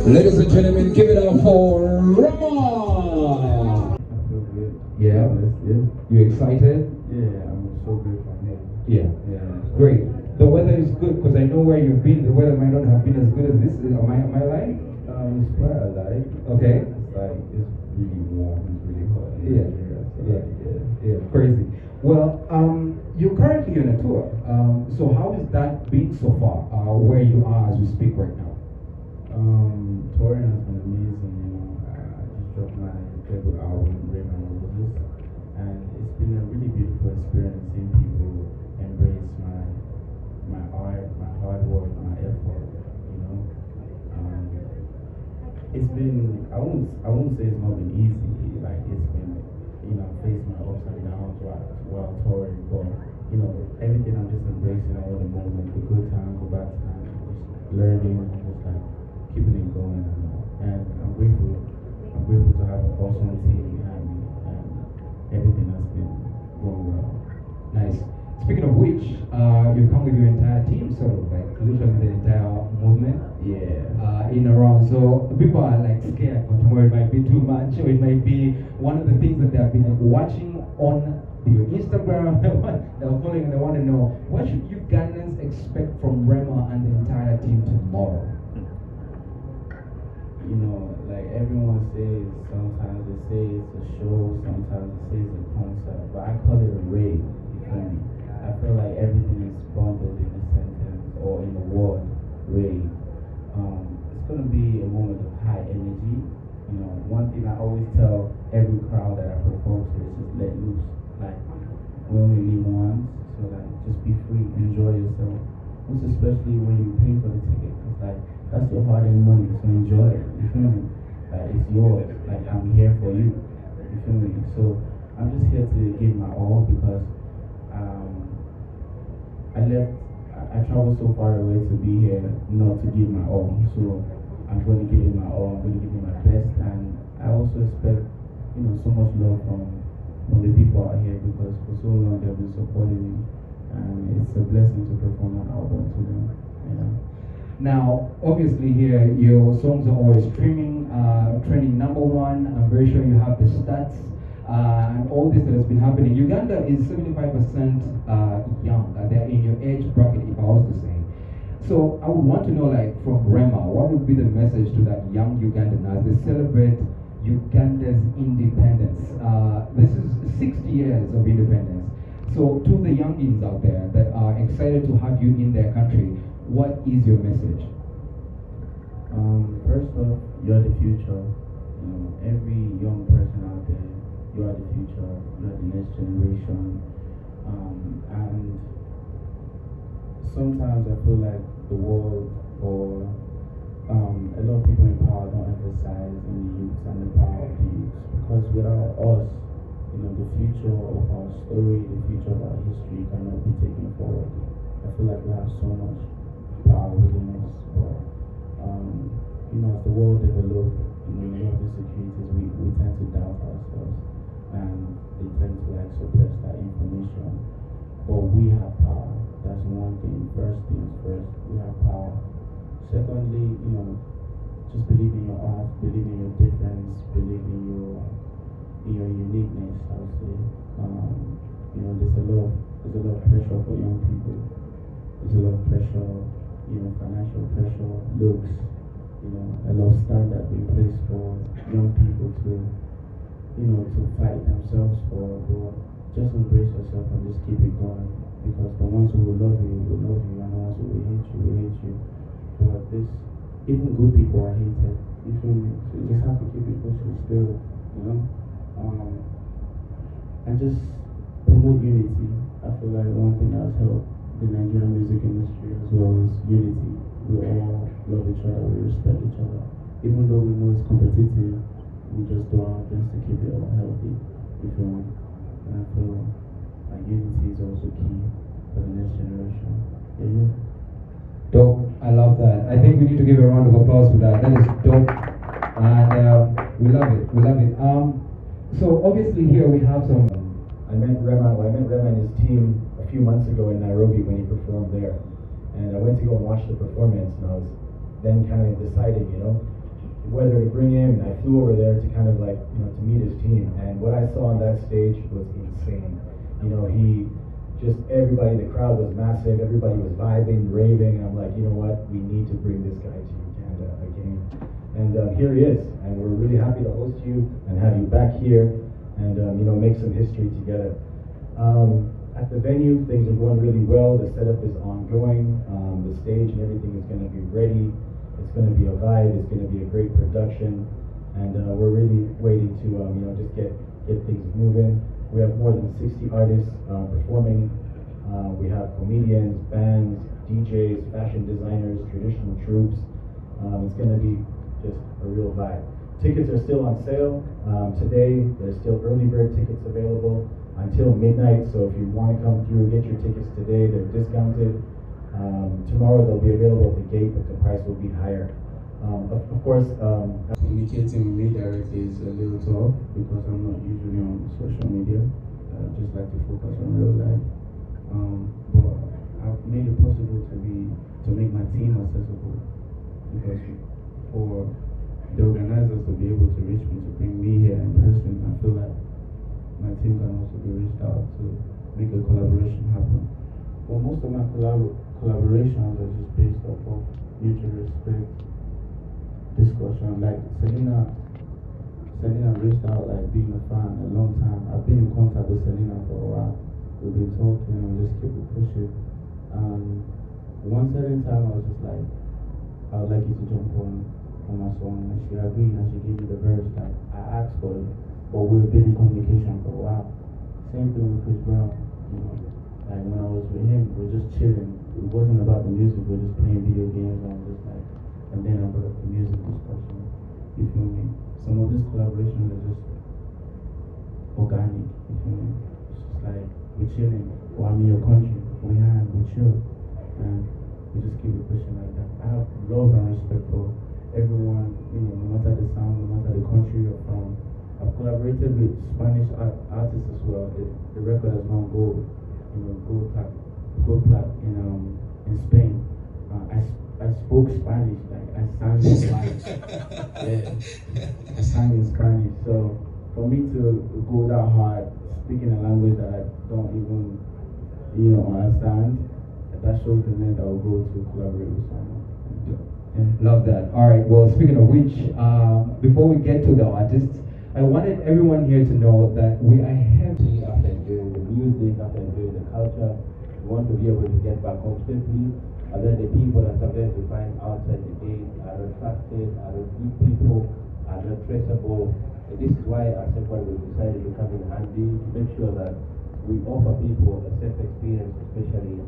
Ladies and gentlemen, give it up for Rama. I feel good. Yeah. Yeah. You excited? Yeah, I'm so grateful. Yeah. Yeah. Great. The weather is good because I know where you've been. The weather might not have been as good as this. Am I right? It's quite a light. Okay. It's like it's really warm. It's really hot. Yeah. Yeah. Crazy. Well, you're currently on a tour. So how has that been so far? Where you are as we speak right now? Touring has been amazing. I just dropped my debut album, Raymond Roses, and it's been a really beautiful experience seeing people embrace my art, my hard work, my effort. It's been I won't say it's not been easy. Like it's been facing my ups and downs while touring, but everything I'm just embracing all the moments, the good times, the bad times, just learning, just like keeping it going. And I'm grateful. I'm grateful to have an awesome team behind me, and everything has been going well. Nice. Speaking of which, you come with your entire team, sort of like literally the entire movement. Yeah. In a round. So people are like scared for tomorrow. It might be too much, or it might be one of the things that they have been watching on your Instagram. They're following. They want to know what should you Ghanaians expect from Rema and the entire team tomorrow. Like everyone says, sometimes they say it's a show, sometimes they say it's a concert, but I call it a rave. You feel me? I feel like everything is bundled in a sentence or in the word rave. It's gonna be a moment of high energy. One thing I always tell every crowd that I perform to is just let loose. Like we only live once, so like just be free, enjoy yourself. Most especially when you pay for the ticket, cause like that's your hard-earned money, so enjoy it. You feel me? Like it's yours. Like I'm here for you. You feel me? So I'm just here to give my all because I traveled so far away to be here, not to give my all. So I'm going to give it my all. I'm going to give it my best, and I also expect, so much love from the people out here because for so long they've been supporting me, and it's a blessing to perform an album to them. Now, obviously here, your songs are always streaming, trending #1. I'm very sure you have the stats and all this that has been happening. Uganda is 75% young. They're in your age bracket, if I was to say. So I would want to know, like, from Rema, what would be the message to that young Ugandan as they celebrate Uganda's independence? This is 60 years of independence. So to the youngins out there that are excited to have you in their country, what is your message? First off, you're the future. Every young person out there, you are the future. You are the next generation. And sometimes I feel like the world or a lot of people in power don't emphasize in the youth and the power of the youth. Because without us, the future of our story, the future of our history cannot be taken forward. I feel like we have so much power within us, but as the world develops, a lot of insecurities, we tend to doubt ourselves, and they tend to like suppress that information. But we have power. That's one thing. First things first, we have power. Secondly, just believe in your art, believe in your difference, believe in your uniqueness. I would say, there's a lot of pressure for young people. There's a lot of pressure, financial pressure, looks, a lot of standard being placed for young people to fight themselves for. But just embrace yourself and just keep it going, because the ones who will love you, and the ones who will hate you. But even good people are hated. You feel me? So you just have to keep it pushing still, and just promote unity. I feel like one thing that has helped the Nigerian music industry as well is unity. We all love each other, we respect each other. Even though we know it's competitive, we just do our best to keep it all healthy. You feel me? And I feel like unity is also key for the next generation. Yeah. Dope. I love that. I think we need to give a round of applause for that. That is dope. And we love it. We love it. So obviously here we have some. I met Rema and his team a few months ago in Nairobi when he performed there. And I went to go and watch the performance, and I was then kind of deciding, whether to bring him, and I flew over there to kind of like, to meet his team. And what I saw on that stage was insane. He just, everybody, the crowd was massive, everybody was vibing, raving, and I'm like, you know what, we need to bring this guy to Uganda again. And here he is, and we're really happy to host you and have you back here and, make some history together. At the venue, things are going really well. The setup is ongoing. The stage and everything is going to be ready. It's going to be a vibe. It's going to be a great production, and we're really waiting to just get things moving. We have more than 60 artists performing. We have comedians, bands, DJs, fashion designers, traditional troops. It's going to be just a real vibe. Tickets are still on sale. Today, there's still early bird tickets available until midnight, so if you want to come through, get your tickets today. They're discounted. Tomorrow they'll be available at the gate, but the price will be higher. Of course, communicating with me directly is a little tough because I'm not usually on social media. I just like to focus on real life. But I've made it possible to make my team accessible, because for the organizers to be able to reach me, to bring me here in person, I feel like my team can also be reached out to make a collaboration happen. Well, most of my collaborations are just based off of mutual respect, discussion. Like Selena reached out, like being a fan a long time. I've been in contact with Selena for a while. We've been talking and just keep it pushing. One certain time I was just like, I would like you to jump on my song, and she agreed and she gave me the verse. Like, I asked for it, but we've been in communication for a while. Same thing with Chris Brown. Like when I was with him, we were just chilling. It wasn't about the music, we were just playing video games and just like, and then about the music discussion. You feel me? Some of these collaborations are just organic. You feel me? It's just like we're chilling. Or I'm in your country, we chill, and we just keep it pushing like that. I have love and respect for everyone. No matter the sound, no matter the country you're from. I've collaborated with Spanish artists as well. The record has gone gold. Gold plat in Spain. I spoke Spanish, like I sang in Spanish. Yeah, I sang in Spanish. So for me to go that hard, speaking a language that I don't even, understand, that shows the men that will go to collaborate with someone. Love that. All right. Well, speaking of which, before we get to the artists, I wanted everyone here to know that I have after enjoying the music, after enjoying the culture, we want to be able to get back home safely. And then the people that sometimes we find outside the gate are not trusted, are not good people, are not traceable. And this is why as everyone we decided to come in handy to make sure that we offer people a safe experience, especially